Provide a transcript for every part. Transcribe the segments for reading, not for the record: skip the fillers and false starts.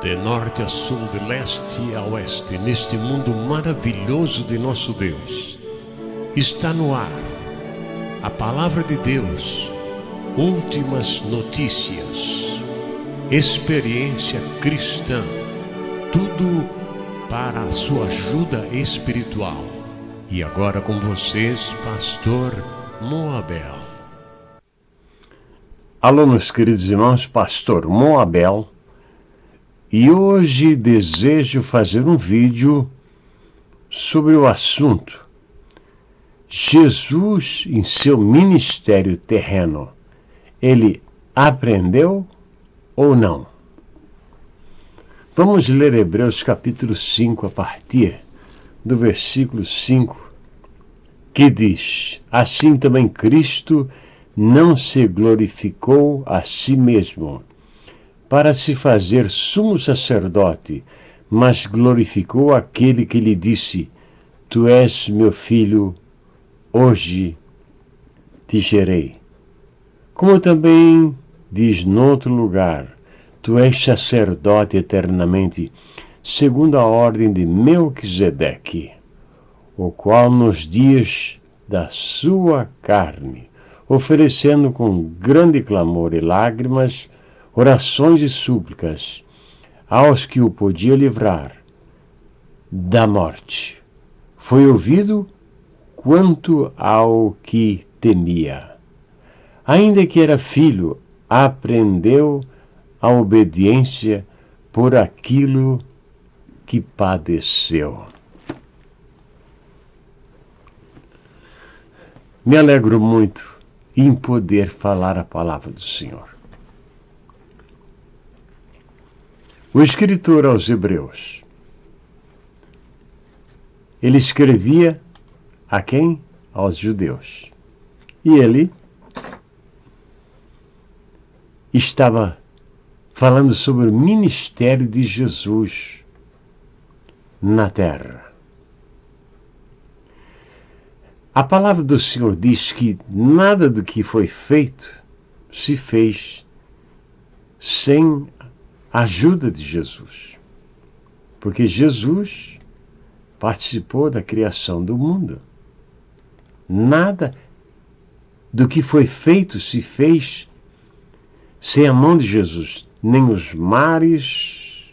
de norte a sul, de leste a oeste, neste mundo maravilhoso de nosso Deus. Está no ar a Palavra de Deus, últimas notícias, experiência cristã, tudo para a sua ajuda espiritual. E agora com vocês, Pastor Moabel. Alô, meus queridos irmãos, Pastor Moabel. E hoje desejo fazer um vídeo sobre o assunto Jesus em seu ministério terreno. Ele aprendeu ou não? Vamos ler Hebreus capítulo 5 a partir do versículo 5, que diz: Assim também Cristo não se glorificou a si mesmo, para se fazer sumo sacerdote, mas glorificou aquele que lhe disse: Tu és meu filho, hoje te gerei. Como também diz noutro lugar: Tu és sacerdote eternamente, segundo a ordem de Melquisedeque, o qual nos dias da sua carne, oferecendo com grande clamor e lágrimas, orações e súplicas aos que o podia livrar da morte, foi ouvido quanto ao que temia. Ainda que era filho, aprendeu a obediência por aquilo que padeceu. Me alegro muito em poder falar a palavra do Senhor. O escritor aos Hebreus, ele escrevia a quem? Aos judeus. E ele estava falando sobre o ministério de Jesus na terra. A palavra do Senhor diz que nada do que foi feito se fez sem a ajuda de Jesus. Porque Jesus participou da criação do mundo. Nada do que foi feito se fez sem a mão de Jesus. Nem os mares,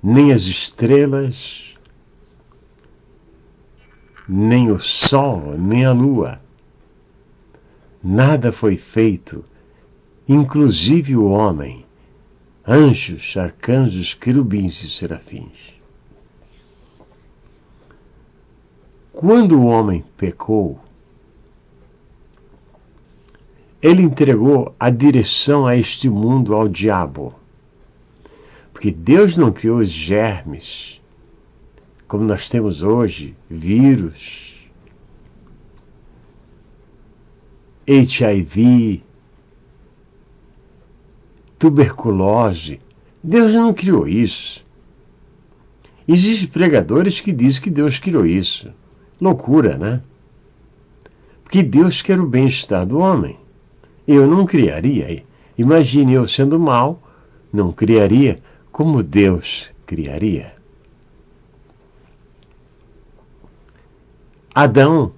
nem as estrelas, nem o sol, nem a lua. Nada foi feito, inclusive o homem, anjos, arcanjos, querubins e serafins. Quando o homem pecou, ele entregou a direção a este mundo ao diabo. Porque Deus não criou os germes, como nós temos hoje, vírus, HIV, tuberculose. Deus não criou isso. Existem pregadores que dizem que Deus criou isso. Loucura, né? Porque Deus quer o bem-estar do homem. Eu não criaria. Imagine eu sendo mau, não criaria como Deus criaria. Adão,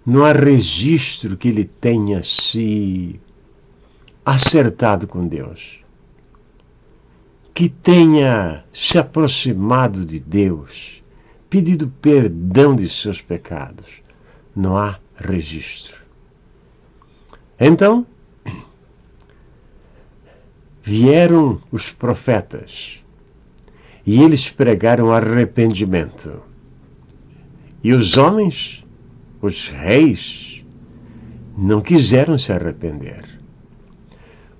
não há registro que ele tenha se acertado com Deus, que tenha se aproximado de Deus, pedido perdão de seus pecados. Não há registro. Então, vieram os profetas e eles pregaram arrependimento. E os homens, os reis, não quiseram se arrepender.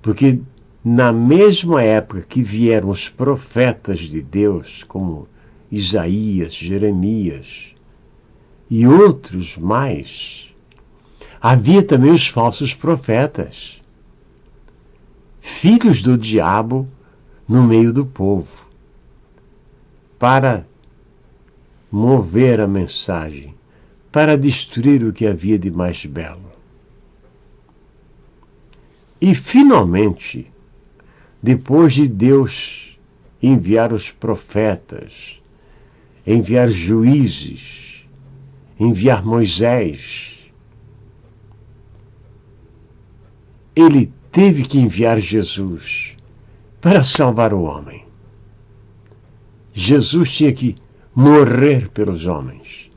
Porque na mesma época que vieram os profetas de Deus, como Isaías, Jeremias e outros mais, havia também os falsos profetas, filhos do diabo no meio do povo, para mover a mensagem, para destruir o que havia de mais belo. E finalmente depois de Deus enviar os profetas, enviar juízes, enviar Moisés, ele teve que enviar Jesus para salvar o homem. Jesus tinha que morrer pelos homens.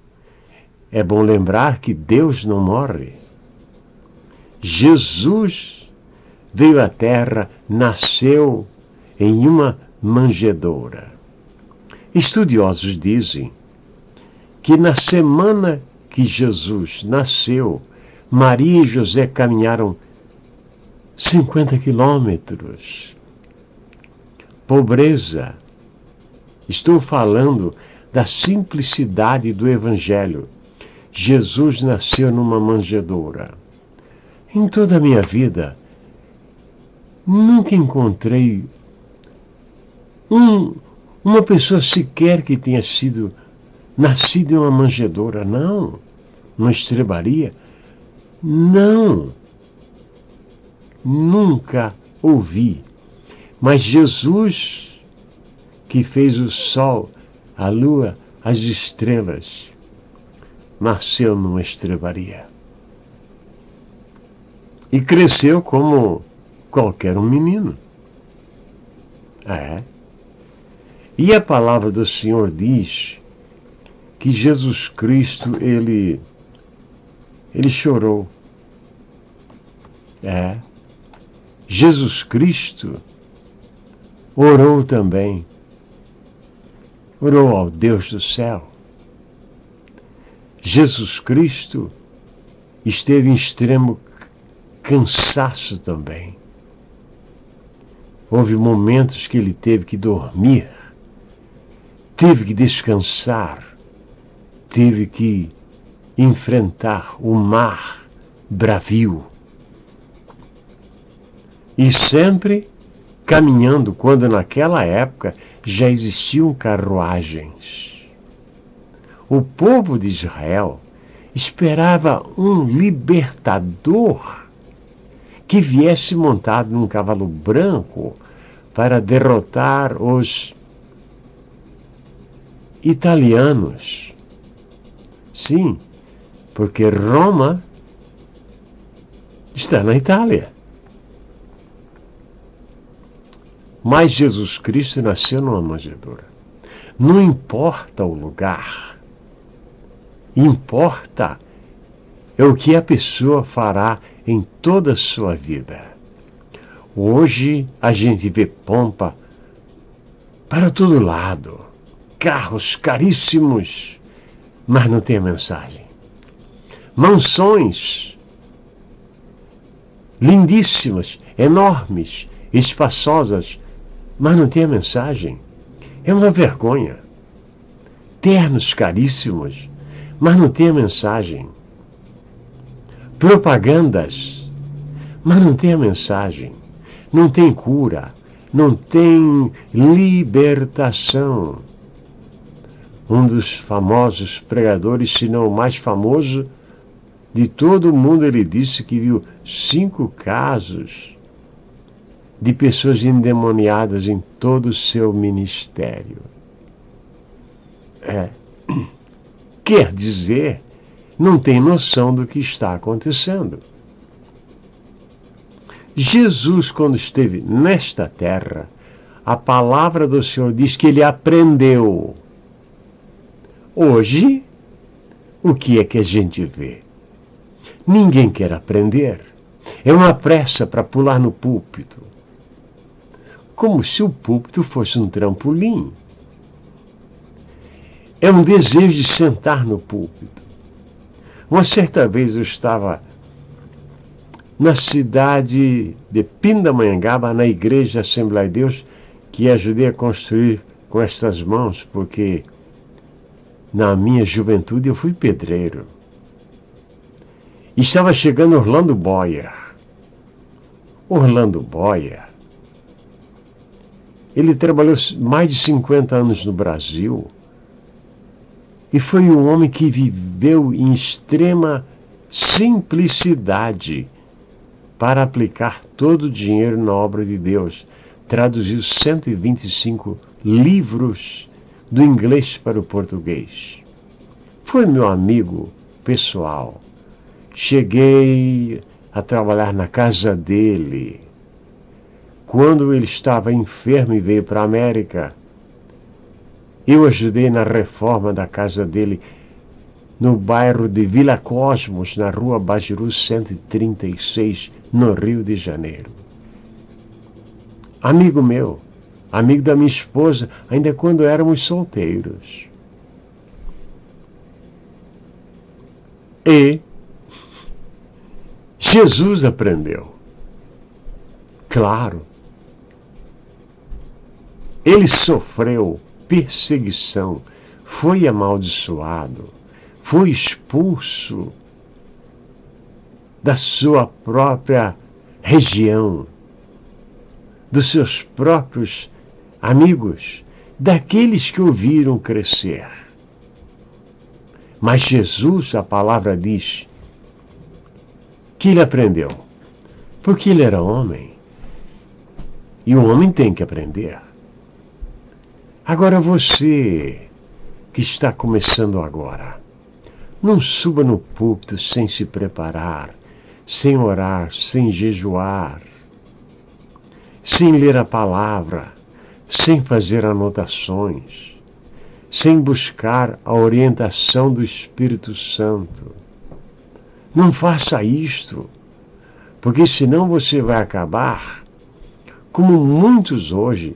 É bom lembrar que Deus não morre. Jesus veio à terra, nasceu em uma manjedoura. Estudiosos dizem que na semana que Jesus nasceu, Maria e José caminharam 50 quilômetros. Pobreza. Estou falando da simplicidade do Evangelho. Jesus nasceu numa manjedoura. Em toda a minha vida, nunca encontrei uma pessoa sequer que tenha sido nascida em uma manjedoura. Não. Uma estrebaria. Não. Nunca ouvi. Mas Jesus, que fez o sol, a lua, as estrelas, nasceu numa estrebaria. E cresceu como qualquer um menino. E a palavra do Senhor diz que Jesus Cristo, ele chorou. Jesus Cristo orou também. Orou ao Deus do céu. Jesus Cristo esteve em extremo cansaço também. Houve momentos que ele teve que dormir, teve que descansar, teve que enfrentar o mar bravio. E sempre caminhando, quando naquela época já existiam carruagens. O povo de Israel esperava um libertador que viesse montado num cavalo branco para derrotar os italianos. Sim, porque Roma está na Itália. Mas Jesus Cristo nasceu numa manjedoura. Não importa o lugar. Importa é o que a pessoa fará em toda a sua vida. Hoje a gente vê pompa para todo lado. Carros caríssimos, mas não tem a mensagem. Mansões lindíssimas, enormes, espaçosas, mas não tem a mensagem. É uma vergonha. Ternos caríssimos, mas não tem a mensagem. Propagandas, mas não tem a mensagem. Não tem cura, não tem libertação. Um dos famosos pregadores, se não o mais famoso de todo o mundo, ele disse que viu 5 casos de pessoas endemoniadas em todo o seu ministério. Quer dizer, não tem noção do que está acontecendo. Jesus, quando esteve nesta terra, a palavra do Senhor diz que ele aprendeu. Hoje, o que é que a gente vê? Ninguém quer aprender. É uma pressa para pular no púlpito. Como se o púlpito fosse um trampolim. É um desejo de sentar no púlpito. Uma certa vez eu estava na cidade de Pindamonhangaba, na igreja Assembleia de Deus, que ajudei a construir com estas mãos, porque na minha juventude eu fui pedreiro. E estava chegando Orlando Boyer. Orlando Boyer, ele trabalhou mais de 50 anos no Brasil e foi um homem que viveu em extrema simplicidade para aplicar todo o dinheiro na obra de Deus. traduziu 125 livros do inglês para o português. Foi meu amigo pessoal. Cheguei a trabalhar na casa dele. Quando ele estava enfermo e veio para a América, eu ajudei na reforma da casa dele no bairro de Vila Cosmos, na rua Bajiru 136, no Rio de Janeiro. Amigo meu, amigo da minha esposa, ainda quando éramos solteiros. E Jesus aprendeu. Claro. Ele sofreu perseguição, foi amaldiçoado, foi expulso da sua própria região, dos seus próprios amigos, daqueles que o viram crescer. Mas Jesus, a palavra diz, que ele aprendeu, porque ele era homem. E o homem tem que aprender. Agora você, que está começando agora, não suba no púlpito sem se preparar, sem orar, sem jejuar, sem ler a palavra, sem fazer anotações, sem buscar a orientação do Espírito Santo. Não faça isto, porque senão você vai acabar como muitos hoje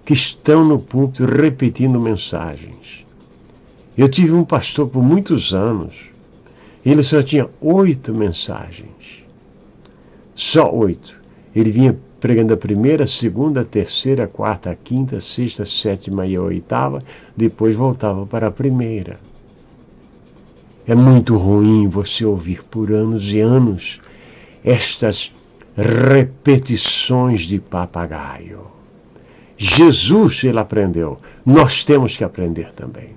que estão no púlpito repetindo mensagens. Eu tive um pastor por muitos anos, ele só tinha 8 mensagens. Só 8. Ele vinha pregando a primeira, a segunda, a terceira, a quarta, a quinta, a sexta, a sétima e a oitava, depois voltava para a primeira. É muito ruim você ouvir por anos e anos estas repetições de papagaio. Jesus, ele aprendeu. Nós temos que aprender também.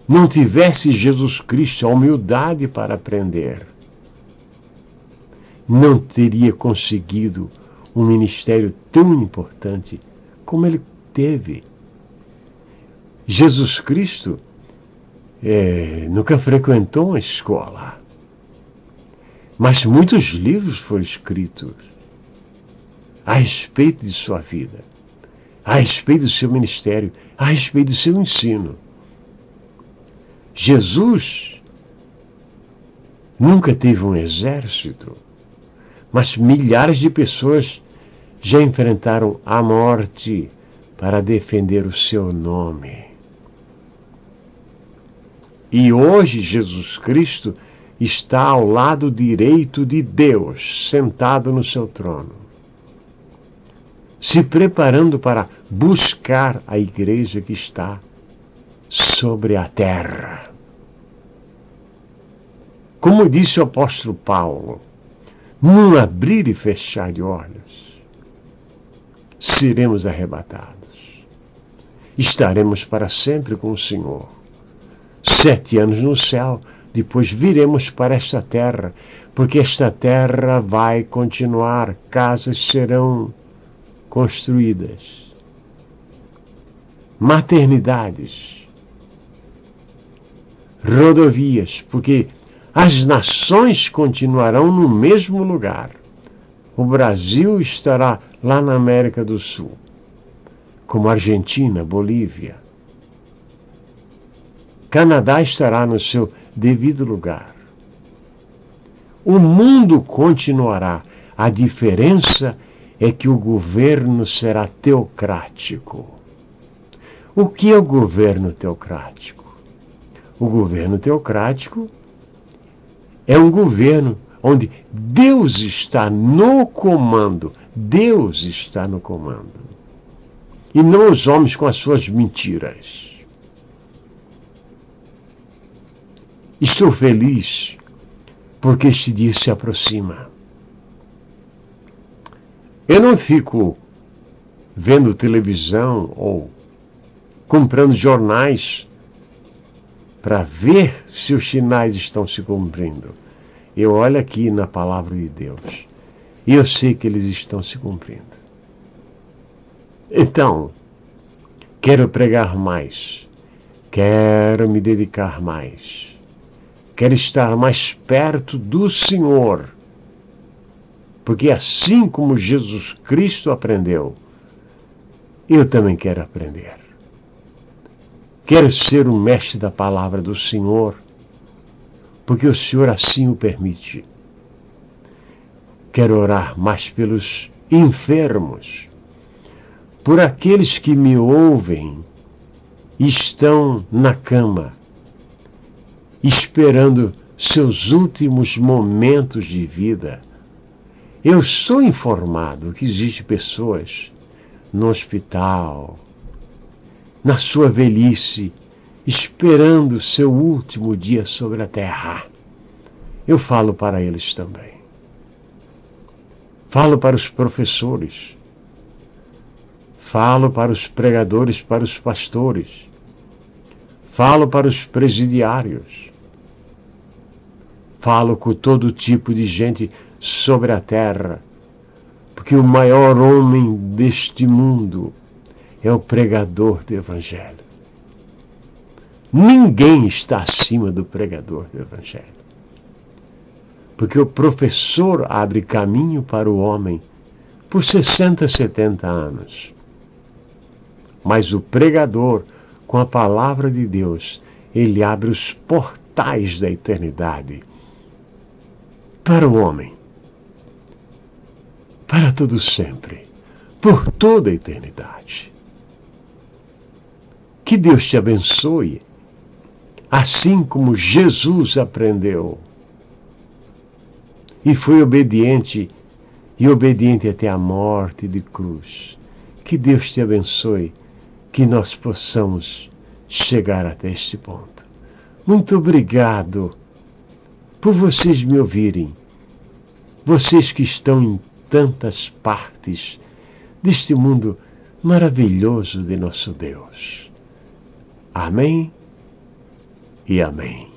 Não tivesse Jesus Cristo a humildade para aprender, não teria conseguido um ministério tão importante como ele teve. Jesus Cristo nunca frequentou uma escola, mas muitos livros foram escritos a respeito de sua vida, a respeito do seu ministério, a respeito do seu ensino. Jesus nunca teve um exército, mas milhares de pessoas já enfrentaram a morte para defender o seu nome. E hoje Jesus Cristo está ao lado direito de Deus, sentado no seu trono, se preparando para buscar a igreja que está sobre a terra. Como disse o apóstolo Paulo, num abrir e fechar de olhos, seremos arrebatados. Estaremos para sempre com o Senhor. 7 anos no céu, depois viremos para esta terra, porque esta terra vai continuar, casas serão construídas, maternidades, rodovias, porque as nações continuarão no mesmo lugar. O Brasil estará lá na América do Sul, como Argentina, Bolívia. Canadá estará no seu devido lugar. O mundo continuará. A diferença é que o governo será teocrático. O que é o governo teocrático? O governo teocrático é um governo onde Deus está no comando. Deus está no comando. E não os homens com as suas mentiras. Estou feliz porque este dia se aproxima. Eu não fico vendo televisão ou comprando jornais para ver se os sinais estão se cumprindo. Eu olho aqui na palavra de Deus. E eu sei que eles estão se cumprindo. Então, quero pregar mais. Quero me dedicar mais. Quero estar mais perto do Senhor. Porque assim como Jesus Cristo aprendeu, eu também quero aprender. Quero ser um mestre da palavra do Senhor, porque o Senhor assim o permite. Quero orar mais pelos enfermos, por aqueles que me ouvem e estão na cama, esperando seus últimos momentos de vida. Eu sou informado que existem pessoas no hospital, na sua velhice, esperando seu último dia sobre a terra. Eu falo para eles também. Falo para os professores. Falo para os pregadores, para os pastores. Falo para os presidiários. Falo com todo tipo de gente sobre a terra, porque o maior homem deste mundo é o pregador do Evangelho. Ninguém está acima do pregador do Evangelho. Porque o professor abre caminho para o homem por 60, 70 anos. Mas o pregador, com a palavra de Deus, ele abre os portais da eternidade para o homem. Para todo sempre. Por toda a eternidade. Que Deus te abençoe, assim como Jesus aprendeu. E foi obediente, e obediente até a morte de cruz. Que Deus te abençoe, que nós possamos chegar até este ponto. Muito obrigado por vocês me ouvirem. Vocês que estão em tantas partes deste mundo maravilhoso de nosso Deus. Amém e amém.